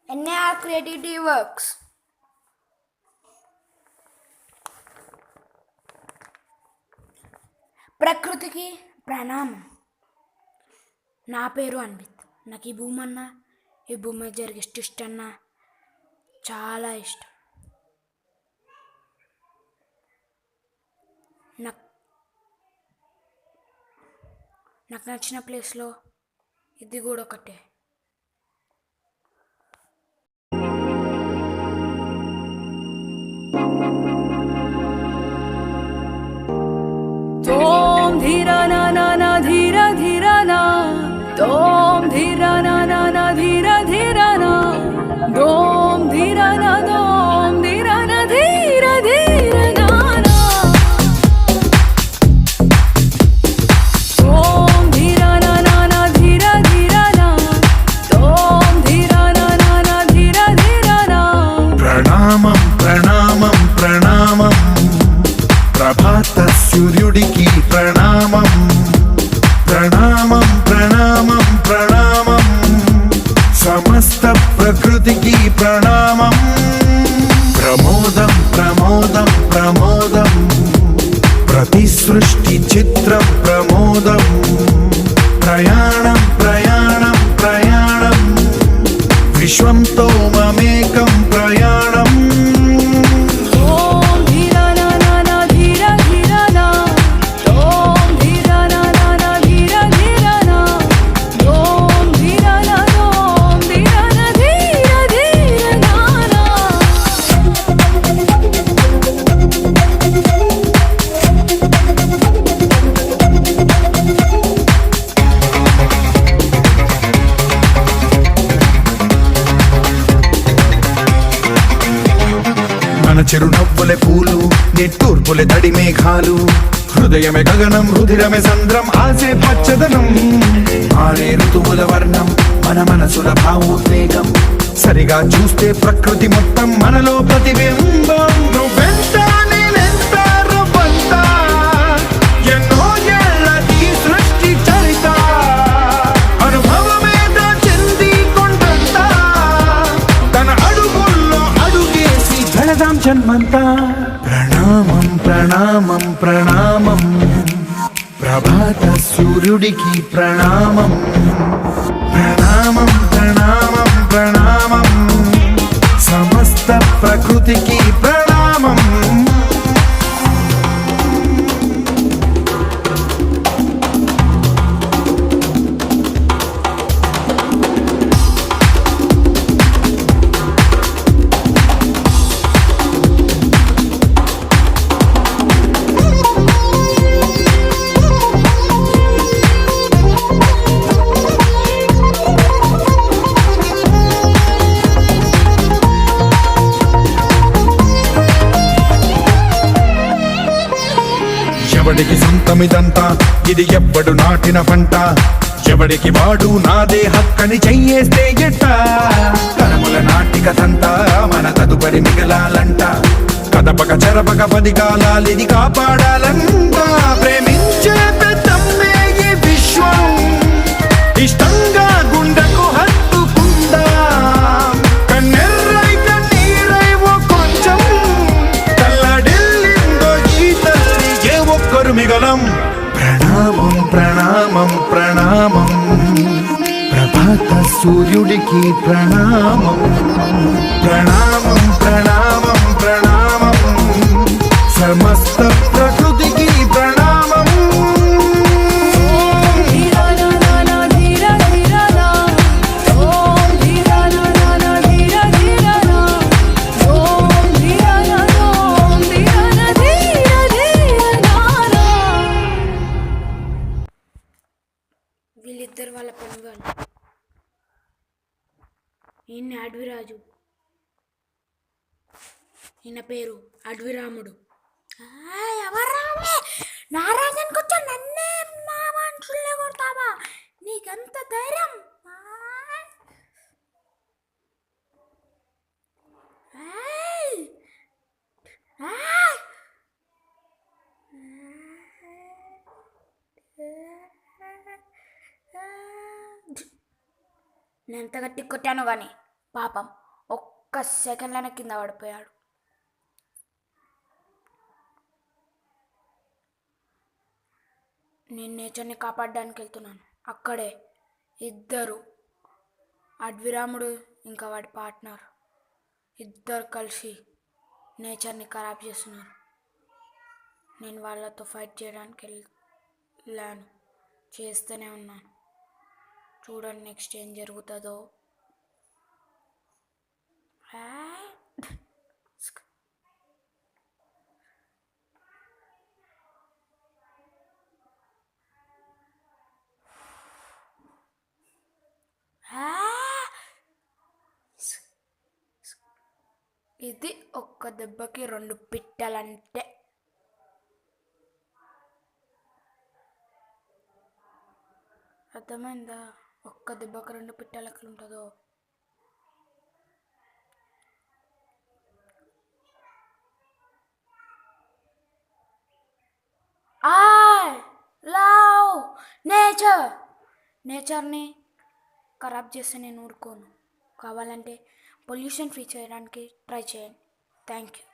NAR Creativity Works. ప్రకృతికి ప్రణామం. నా పేరు అన్విత్. నాకు ఈ భూమి అన్న, ఈ భూమి మీద జరిగే సృష్టి అన్న చాలా ఇష్టం. నాకు నచ్చిన ప్లేస్లో ఇది కూడా ఒకటే. తోం ధీరా నా నా నా ధీరా ధీరా నా, తోం ధీరా నా నా నా ధీరా ధీరా నా, దోం ధీరా నా దోం ధీరా నా ధీరా ధీరా నా నా, తోం ధీరా నా నా నా ధీరా ధీరా నా, తోం ధీరా నా నా నా ధీరా ధీరా నా. ప్రణామం ప్రణామం ప్రణామం ప్రభాత సూర్యుడికి ప్రణామం. ప్రణామం ప్రణామం ప్రణామం సమస్త ప్రకృతికి ప్రణామం. ప్రమోదం ప్రమోదం ప్రమోదం ప్రతి సృష్టి చిత్రం ప్రమోదం. ప్రయాణం ప్రయాణం ప్రయాణం విశ్వంతో మమేకం ప్రయాణం. మన చిరునవ్వులే పూలు, నిట్టూర్పులే తడి మేఘాలు. హృదయమే గగనం, రుధిరమే సంద్రం, ఆసే పచ్చదనం. మారే ఋతువుల వర్ణం, మన మనసుల భావోద్వేగం. సరిగా చూస్తే ప్రకృతి మొత్తం మనలో ప్రతిబింబం. నువ్వెంత నేనెంత రవ్వంత, ఎన్నో ఏళ్ళది సృష్టి చరిత. అనుభవమే చెంది కొండంత, తన అడుగుల్లో అడుగేసి జనదాం జన్మంతా. ప్రణామం ప్రణామం ప్రణామం ప్రభాత సూర్యుడికి ప్రణామం. ప్రణామం ప్రణామం ప్రణామం సమస్త ప్రకృతికి ప్రణామం. ఎవడికి సొంతమిదంతా, ఇది ఎవ్వడు నాటిన పంట. ఎవడికి వాడు నాదే హక్కని చెయ్యేస్తే ఎట్ట. తరముల నాటికతంతా మన తదుపరి మిగలాలంట. కదపక చెరపక 10 కాలాలిది కాపాడాలంట. ప్రేమించే పెద్దమ్మే ఈ విశ్వం, ఇష్టంగా గుండెకు హత్తుకుందా. కన్నెర్రై కన్నీరై ఓ కొంచెం తల్లడిల్లిందో ఈ తల్లి, ఏ ఒక్కరు మిగలం. ప్రణామం ప్రణామం ప్రణామం ప్రభాత సూర్యుడికి ప్రణామం. ప్రణామం ప్రణామం ప్రణామం సమస్త ప్రకృతికి ప్రణామం. వీళ్ళిద్దరు వాళ్ళ పని వాళ్ళు. ఈయన అడవిరాజు, ఈయన పేరు అడవిరాముడు. ఎవర్రావే నా రాజానికి వచ్చా, నన్నే నా మనుషుల్లే కొడతావా? నీకెంత ధైర్యం? నేను ఎంత గట్టి కొట్టాను కానీ పాపం ఒక్క సెకండ్లోనే కింద పడిపోయాడు. నేను నేచర్ని కాపాడడానికి వెళ్తున్నాను. అక్కడే ఇద్దరు, అడ్విరాముడు ఇంకా వాడి పార్ట్నర్ ఇద్దరు కలిసి నేచర్ని ఖరాబ్ చేస్తున్నారు. నేను వాళ్ళతో ఫైట్ చేయడానికి వెళ్ళాను, చేస్తూనే ఉన్నాను. చూడండి నెక్స్ట్ ఏం జరుగుతుందో. ఇది ఒక్క దెబ్బకి 2 పిట్టలంటే. అర్థమైందా? ఒక్క దెబ్బకి 2 పిట్టలు ఎట్లుంటుందో. ఐ లవ్ నేచర్ని ఖరాబ్ చేస్తే నేను ఊరుకోను. కావాలంటే పొల్యూషన్ ఫ్రీ చేయడానికి ట్రై చేయండి. Thank you.